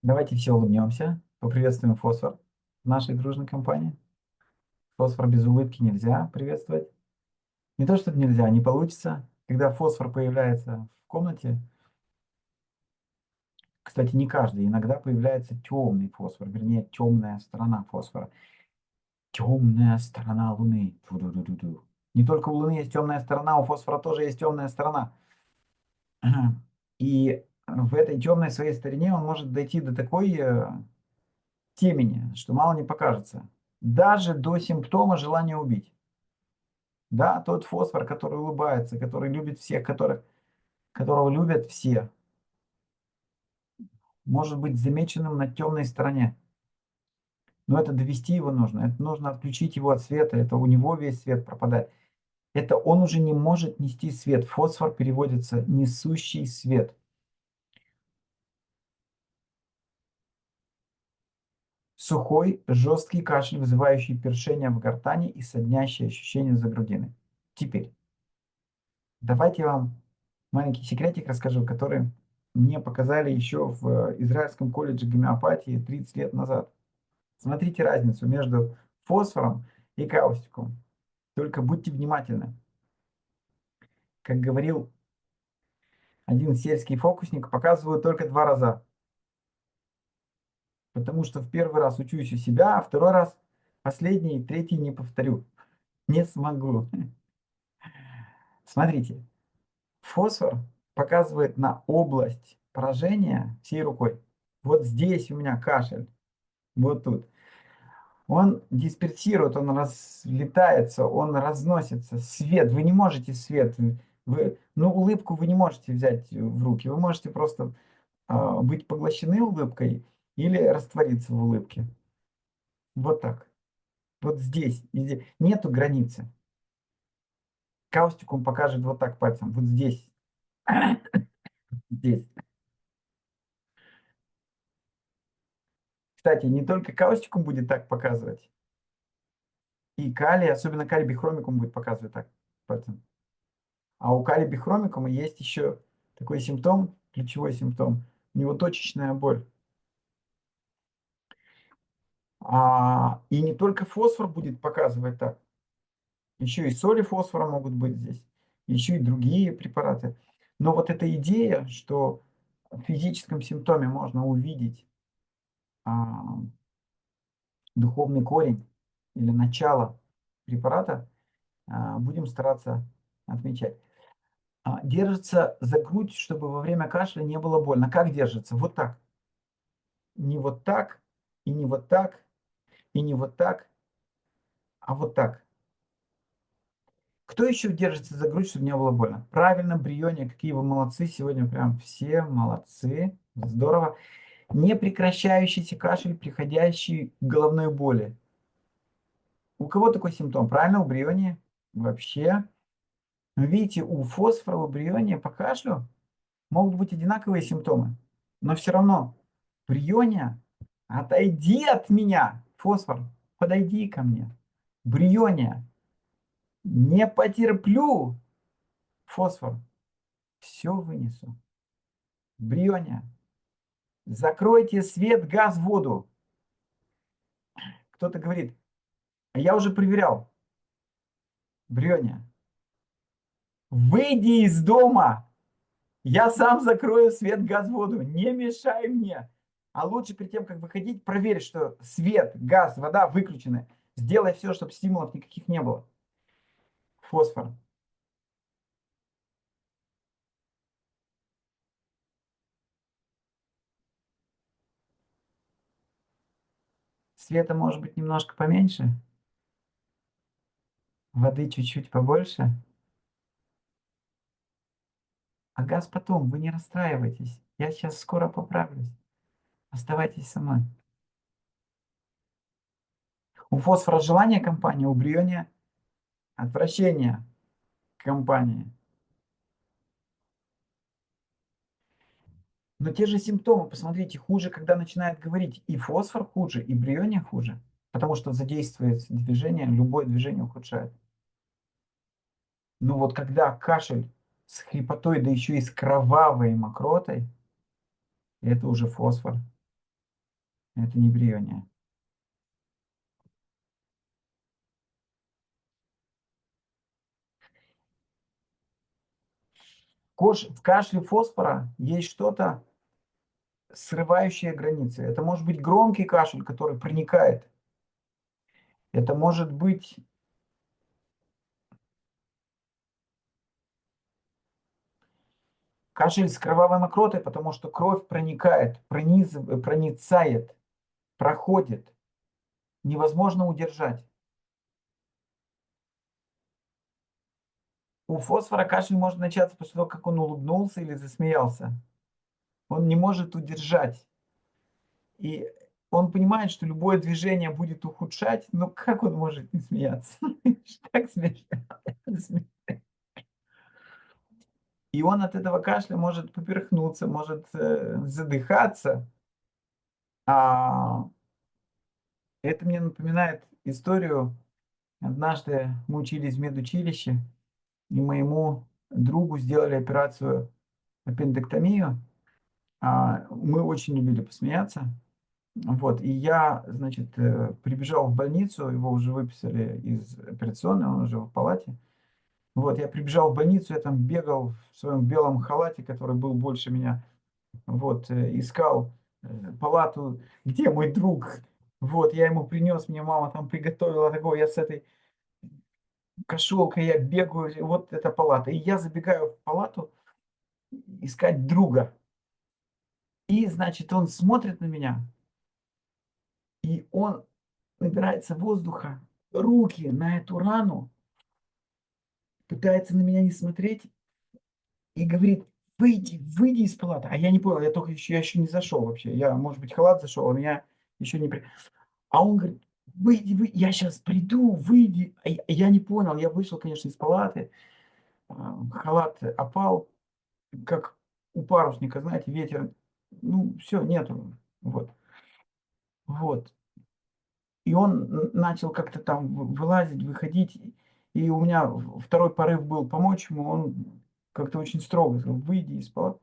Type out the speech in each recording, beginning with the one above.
Давайте все улыбнемся, поприветствуем фосфор в нашей дружной компании. Фосфор без улыбки нельзя приветствовать. Не то, что нельзя, не получится. Когда фосфор появляется в комнате, кстати, не каждый, иногда появляется темный фосфор, вернее, темная сторона фосфора. Темная сторона Луны. Ту-ду-ду-ду-ду. Не только у Луны есть темная сторона, у фосфора тоже есть темная сторона. И в этой темной своей стороне он может дойти до такой темени, что мало не покажется. Даже до симптома желания убить. Да, тот фосфор, который улыбается, который любит всех, которого любят все, может быть замеченным на темной стороне. Но это довести его нужно. Это нужно отключить его от света. Это у него весь свет пропадает. Это он уже не может нести свет. Фосфор переводится несущий свет. Сухой, жесткий кашель, вызывающий першение в гортани и соднящее ощущение за грудиной. Теперь, давайте я вам маленький секретик расскажу, который мне показали еще в Израильском колледже гомеопатии 30 лет назад. Смотрите разницу между фосфором и каустиком. Только будьте внимательны. Как говорил один сельский фокусник, показываю только 2 раза. Потому что в первый раз учусь у себя, а второй раз, последний, третий не повторю. Не смогу. Смотрите, фосфор показывает на область поражения всей рукой. Вот здесь у меня кашель, вот тут. Он дисперсирует, он разлетается, он разносится. Свет, вы не можете свет, ну, улыбку вы не можете взять в руки, вы можете просто быть поглощены улыбкой или раствориться в улыбке. Вот так. Вот здесь, везде. Нету границы. Каустикум покажет вот так пальцем, вот здесь, здесь. Кстати, не только каустикум будет так показывать, и калий, особенно калий бихромикум будет показывать так пальцем. А у калий бихромикума есть еще такой симптом, ключевой симптом, у него точечная боль. И не только фосфор будет показывать так, еще и соли фосфора могут быть здесь, еще и другие препараты. Но вот эта идея, что в физическом симптоме можно увидеть а, духовный корень или начало препарата, будем стараться отмечать. Держится за грудь, чтобы во время кашля не было больно. Как держится? Вот так. Не вот так, и не вот так, и не вот так, а вот так. Кто еще держится за грудь, чтобы не было больно? Правильно, Бриония, какие вы молодцы. Сегодня прям все молодцы. Здорово. Непрекращающийся кашель, приходящий к головной боли. У кого такой симптом? Правильно, у Брионии. Вообще. Видите, у фосфора, у Бриония по кашлю могут быть одинаковые симптомы. Но все равно, Бриония, отойди от меня. Фосфор, подойди ко мне. Бриония, не потерплю. Фосфор, все вынесу. Бриония, закройте свет, газ, воду. Кто-то говорит, а я уже проверял. Бриония, выйди из дома. Я сам закрою свет, газ, воду. Не мешай мне. А лучше перед тем, как выходить, проверь, что свет, газ, вода выключены. Сделай все, чтобы стимулов никаких не было. Фосфор. Света может быть немножко поменьше. Воды чуть-чуть побольше. А газ потом. Вы не расстраивайтесь. Я сейчас скоро поправлюсь. Оставайтесь со мной. У фосфора желание компании, у бриония отвращение компании. Но те же симптомы, посмотрите, хуже, когда начинает говорить. И фосфор хуже, и бриония хуже. Потому что задействуется движение, любое движение ухудшает. Но вот когда кашель с хрипотой, да еще и с кровавой мокротой, это уже фосфор. Это не бривание. В кашле фосфора есть что-то, срывающее границы. Это может быть громкий кашель, который проникает. Это может быть кашель с кровавой мокротой, потому что кровь проникает, проницает, проходит. Невозможно удержать. У фосфора кашель может начаться после того, как он улыбнулся или засмеялся. Он не может удержать. И он понимает, что любое движение будет ухудшать, но как он может не смеяться? Так смешно. И он от этого кашля может поперхнуться, может задыхаться. А это мне напоминает историю. Однажды мы учились в медучилище, и моему другу сделали операцию аппендэктомию. Мы очень любили посмеяться. Вот, и я, значит, прибежал в больницу, его уже выписали из операционной, он уже в палате. Вот, я прибежал в больницу, я там бегал в своем белом халате, который был больше меня. Вот, искал палату, где мой друг. Вот, я ему принес, мне мама там приготовила такое, я с этой кошелкой, я бегаю, вот эта палата. И я забегаю в палату искать друга. И, значит, он смотрит на меня, и он набирается воздуха, руки на эту рану, пытается на меня не смотреть и говорит: "Выйди, выйди из палаты". А я не понял, я еще не зашел вообще. Я, может быть, халат зашел, а меня еще не при А он говорит: "Выйди, я сейчас приду, выйди". Я не понял, я вышел, конечно, из палаты, халат опал, как у парусника, знаете, ветер, ну, все нету. Вот. Вот. И он начал как-то там вылазить, выходить. И у меня второй порыв был помочь ему. Он как-то очень строго сказал: "Выйди из палаты".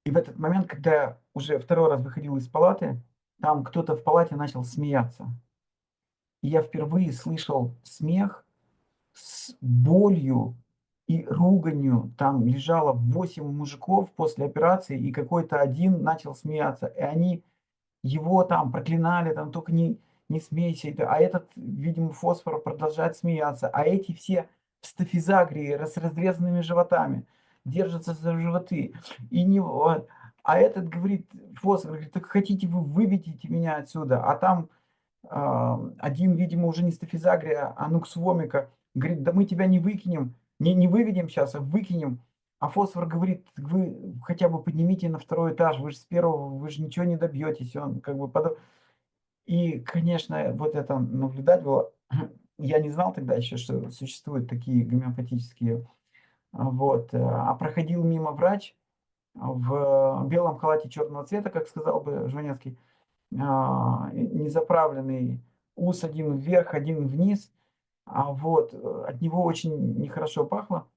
И в этот момент, когда я уже второй раз выходил из палаты, там кто-то в палате начал смеяться. И я впервые слышал смех с болью и руганью. Там лежало 8 мужиков после операции, и какой-то один начал смеяться. И они его там проклинали, там только не смейся. А этот, видимо, фосфор продолжает смеяться. А эти все в стафизагрии, с разрезанными животами, держатся за животы. И не, вот. А этот говорит, фосфор, говорит: "Так хотите вы, выведите меня отсюда". А там один, видимо, уже не стафизагрия, а нукс вомика, говорит: "Да мы тебя не выкинем, не выведем сейчас, а выкинем". А фосфор говорит: "Вы хотя бы поднимите на второй этаж, вы же с первого, вы же ничего не добьетесь". Он как бы И, конечно, вот это наблюдать было. Я не знал тогда еще, что существуют такие гомеопатические. Вот. А проходил мимо врач в белом халате черного цвета, как сказал бы Жванецкий, незаправленный, ус один вверх, один вниз. Вот. От него очень нехорошо пахло.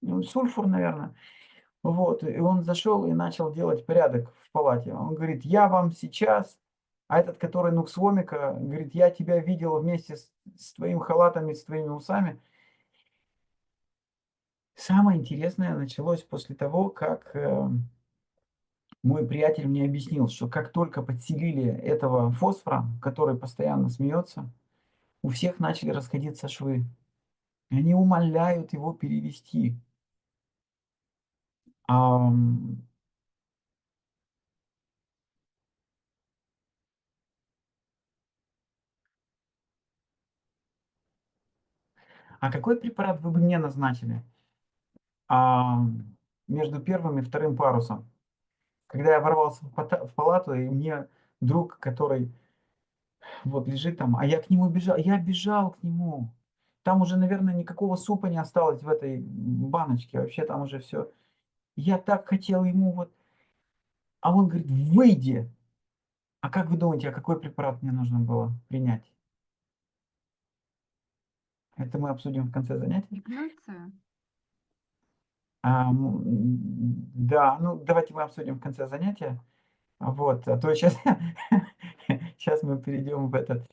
Ну, сульфур, наверное. Вот, и он зашел и начал делать порядок в палате. Он говорит: "Я вам сейчас". А этот, который нуксвомика, говорит: "Я тебя видел вместе с твоим халатом и с твоими усами". Самое интересное началось после того, как мой приятель мне объяснил, что как только подселили этого фосфора, который постоянно смеется, у всех начали расходиться швы. И они умоляют его перевести. Ам, а какой препарат вы бы мне назначили? Между первым и вторым парусом. Когда я ворвался в палату, и мне друг, который вот лежит там, а я к нему бежал, я бежал к нему. Там уже, наверное, никакого супа не осталось в этой баночке, вообще там уже все. Я так хотел ему вот, а он говорит: "Выйди". А как вы думаете, а какой препарат мне нужно было принять? Это мы обсудим в конце занятия. Гипноция? Да, ну давайте мы обсудим в конце занятия. Вот, а то сейчас сейчас мы перейдем в этот.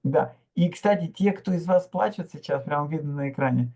Да. И, кстати, те, кто из вас плачет сейчас, прям видно на экране,